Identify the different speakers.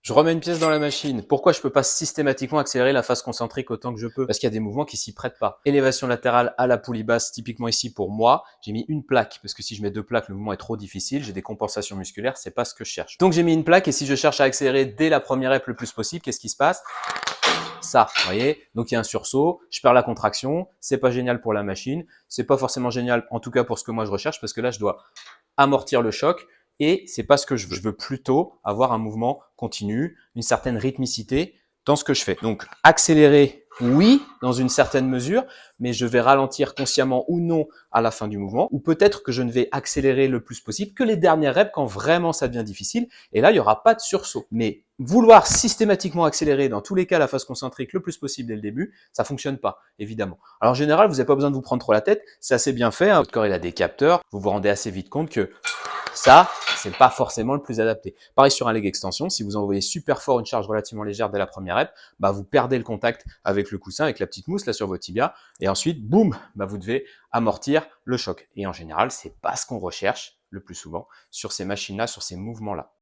Speaker 1: Je remets une pièce dans la machine. Pourquoi je peux pas systématiquement accélérer la phase concentrique autant que je peux? Parce qu'il y a des mouvements qui s'y prêtent pas. Élévation latérale à la poulie basse, typiquement ici pour moi, j'ai mis une plaque parce que si je mets deux plaques, le mouvement est trop difficile, j'ai des compensations musculaires, c'est pas ce que je cherche. Donc j'ai mis une plaque et si je cherche à accélérer dès la première rep le plus possible, qu'est-ce qui se passe? Ça, vous voyez, donc il y a un sursaut, je perds la contraction, c'est pas génial pour la machine, c'est pas forcément génial en tout cas pour ce que moi je recherche parce que là je dois amortir le choc et c'est pas ce que je veux. Je veux plutôt avoir un mouvement continu, une certaine rythmicité dans ce que je fais. Donc accélérer, oui, dans une certaine mesure, mais je vais ralentir consciemment ou non à la fin du mouvement, ou peut-être que je ne vais accélérer le plus possible que les dernières reps quand vraiment ça devient difficile, et là il n'y aura pas de sursaut. Mais vouloir systématiquement accélérer dans tous les cas la phase concentrique le plus possible dès le début, ça fonctionne pas, évidemment. Alors en général, vous n'avez pas besoin de vous prendre trop la tête, c'est assez bien fait, hein. Votre corps il a des capteurs, vous vous rendez assez vite compte que ça, c'est pas forcément le plus adapté. Pareil sur un leg extension, si vous envoyez super fort une charge relativement légère dès la première rep, bah vous perdez le contact avec le coussin, avec la petite mousse là sur vos tibias, et ensuite, boum, bah vous devez amortir le choc. Et en général, c'est pas ce qu'on recherche le plus souvent sur ces machines-là, sur ces mouvements-là.